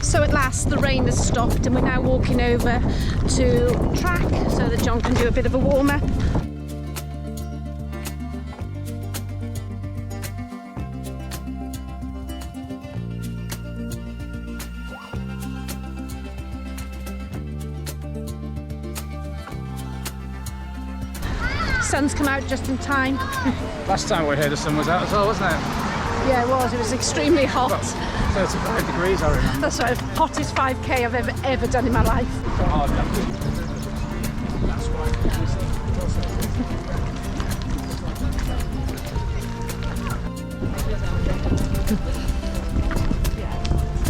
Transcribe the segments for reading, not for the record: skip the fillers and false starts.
So at last the rain has stopped and we're now walking over to track so that John can do a bit of a warm-up. Sun's come out just in time. Last time we were here the sun was out as well, wasn't it? Yeah, it was. It was extremely hot. About 35 degrees, I remember. That's right, hottest 5k I've ever done in my life.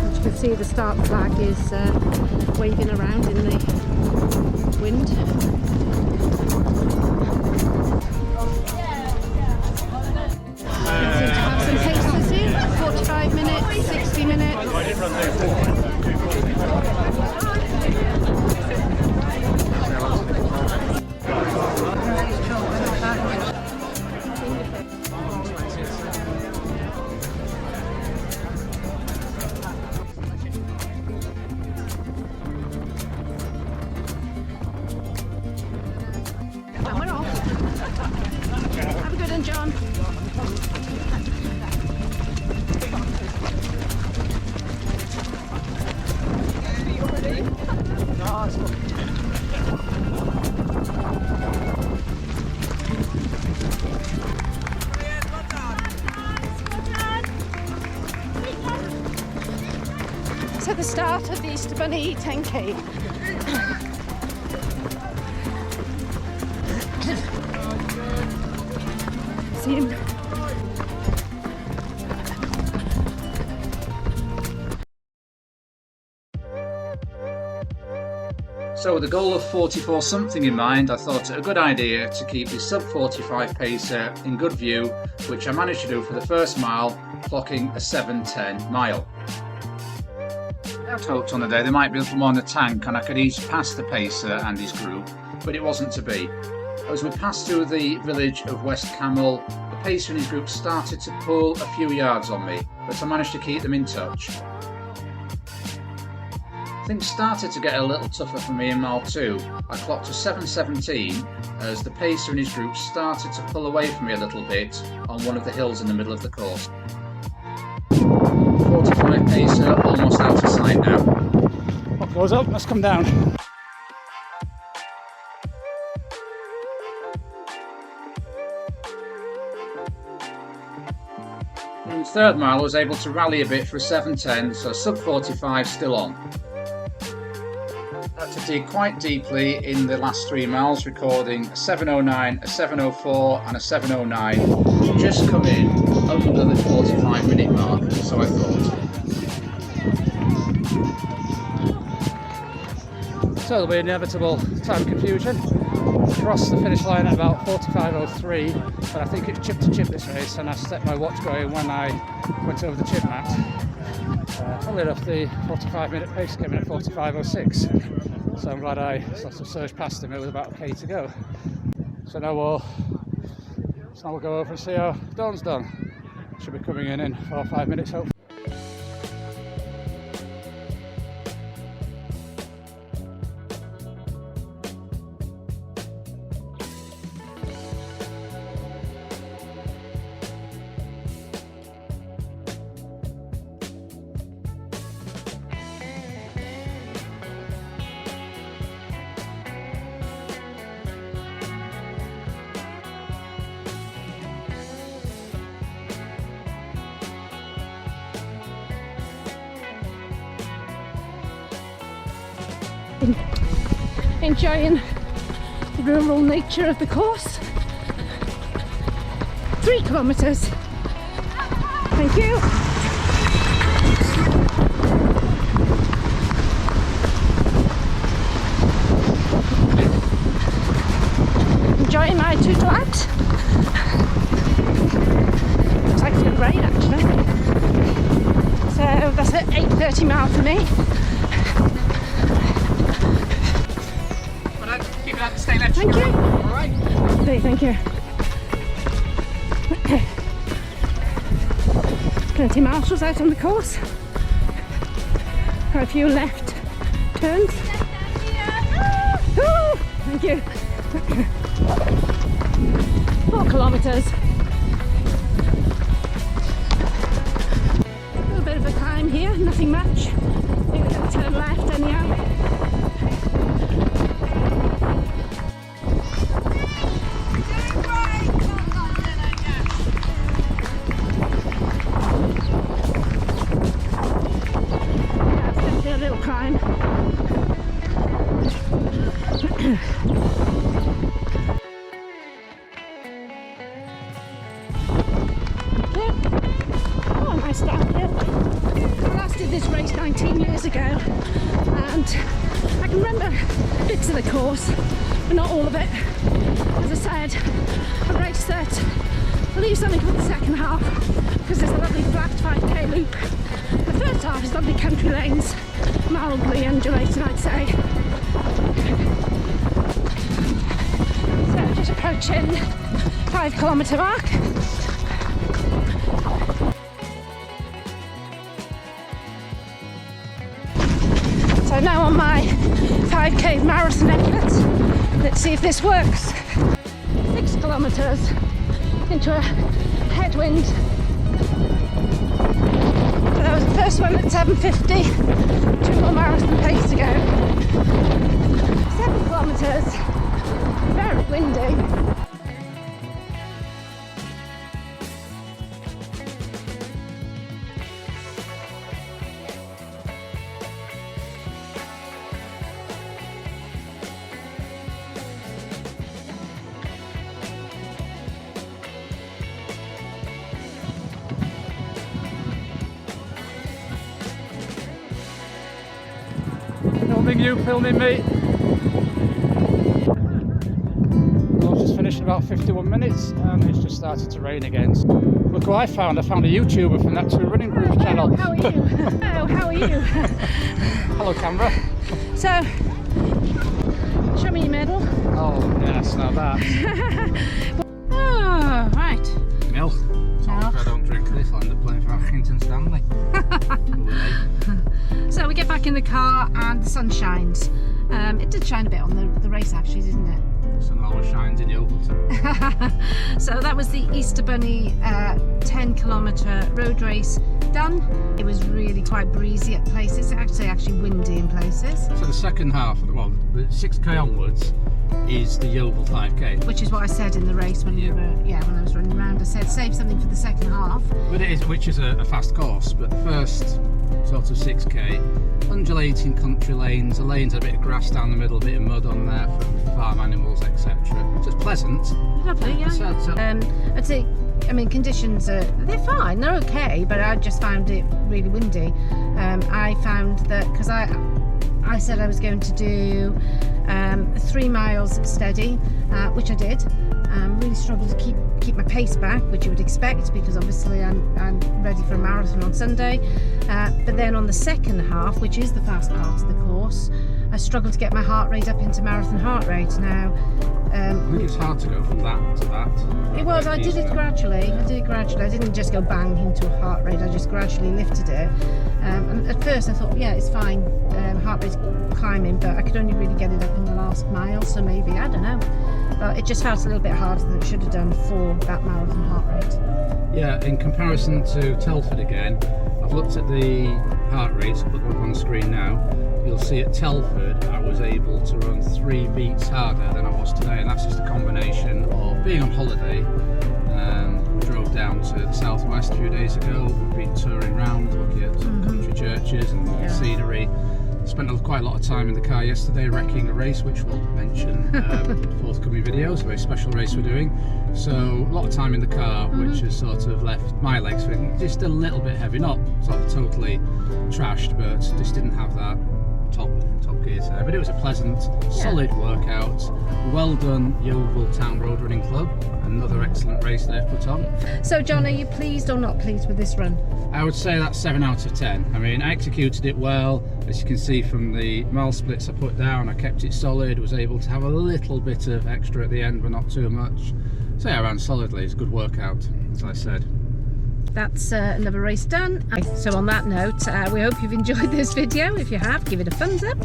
As you can see, the start flag is waving around in the wind. Some paces here, 45 minutes, 60 minutes. And we're off. Have a good one, John. So the start of the Easter Bunny 10k. See him. So with the goal of 44 something in mind, I thought it a good idea to keep the sub 45 pacer in good view, which I managed to do for the first mile, clocking a 7:10 mile. I had hoped on the day there might be a little more in the tank and I could ease past the pacer and his group, but it wasn't to be. As we passed through the village of West Camel, the pacer and his group started to pull a few yards on me, but I managed to keep them in touch. Things started to get a little tougher for me in mile 2. I clocked a 7:17 as the pacer and his group started to pull away from me a little bit on one of the hills in the middle of the course. 45 pacer almost out of sight now. What goes up must come down. In the third mile I was able to rally a bit for a 7:10, so sub 45 still on. I had to dig quite deeply in the last 3 miles, recording a 7:09, a 7:04 and a 7:09, just come in under the 45 minute mark, so I thought. So there'll be inevitable time confusion. Crossed the finish line at about 45:03, but I think it's chip to chip this race, and I set my watch going when I went over the chip mat. Funnily enough, the 45 minute pace came in at 45:06, so I'm glad I sort of surged past him. It was about a k to go. So now we'll go over and see how Dawn's done. Should be coming in 4 or 5 minutes, hopefully. Enjoying the rural nature of the course. 3 kilometres. Thank you. Enjoying my 2 laps. Looks like it's going to rain actually. So that's an 8:30 mile for me. Stay left. Thank you. All right. Okay, thank you. Plenty of marshals out on the course. for a few left turns. Oh, thank you. 4 kilometres. A little bit of a climb here, nothing much. I think we're going to turn left anyhow. Oh, nice downhill. I last did this race 19 years ago, and I can remember bits of the course, but not all of it. As I said, a race that leaves something for the second half, because there's a lovely flat 5k loop. The first half is lovely country lanes, mildly undulating, I'd say. So just approaching 5 kilometre mark. So now on my 5k marathon effort, let's see if this works. 6 kilometres into a headwind. So that was the first one at 7:50, 2 more marathon pace to go. 7 kilometres, very windy. Filming you, filming me. I've just finished in about 51 minutes and it's just started to rain again. Look who I found. I found a YouTuber from that 2 Running Group channel. How are you? Hello, how are you? Hello, camera. So, show me your medal. Oh, yes, now that. Oh, right. Milk. So if I don't drink this, I'll end up playing for Accrington Stanley. So we get back in the car and the sun shines. It did shine a bit on the race actually, didn't it? The sun always shines in Yeovil. So that was the Easter Bunny 10 kilometre road race done. It was really quite breezy at places, actually windy in places. So the second half, well, the 6k onwards is the Yeovil 5k. Which is what I said in the race when we were, when I was running around. I said save something for the second half. But it is, which is a fast course, but the first sort of 6k, undulating country lanes, the lanes had a bit of grass down the middle, a bit of mud on there for farm animals, etc. So it's pleasant. Lovely, yeah. I'd say, I mean, conditions are, they're fine, they're okay, but I just found it really windy. I found that, because I said I was going to do 3 miles steady, which I did. Really struggled to keep my pace back, which you would expect because obviously I'm ready for a marathon on Sunday. But then on the second half, which is the fast part of the course, I struggled to get my heart rate up into marathon heart rate. Now, I think it's hard to go from that to that. It was. I did it gradually. I didn't just go bang into a heart rate. I just gradually lifted it. And at first I thought, yeah, it's fine. Heart rate's climbing, but I could only really get it up in the last mile. So maybe, I don't know. But it just felt a little bit harder than it should have done for that marathon heart rate. Yeah, in comparison to Telford again, I've looked at the heart rates, I'll put them up on the screen now. You'll see at Telford I was able to run 3 beats harder than I was today, and that's just a combination of being on holiday. We drove down to the southwest a few days ago, we've been touring around, looking at some country churches and scenery. Spent quite a lot of time in the car yesterday wrecking a race, which we'll mention in forthcoming videos, a very special race we're doing. So a lot of time in the car, which has sort of left my legs feeling just a little bit heavy, not sort of totally trashed, but just didn't have that top gears there. But it was a pleasant, solid workout. Well done, Yeovil Town Road Running Club. Another excellent race they've put on. So John, are you pleased or not pleased with this run? I would say that's 7 out of 10. I mean, I executed it well. As you can see from the mile splits I put down, I kept it solid, was able to have a little bit of extra at the end, but not too much. So yeah, I ran solidly. It's a good workout, as I said. that's another race done. So on that note, we hope you've enjoyed this video. If you have, give it a thumbs up,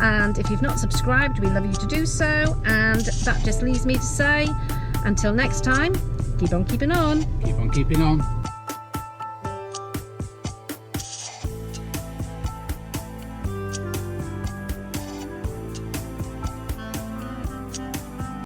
and if you've not subscribed, we love you to do so. And that just leaves me to say, until next time, keep on keeping on. Keep on keeping on.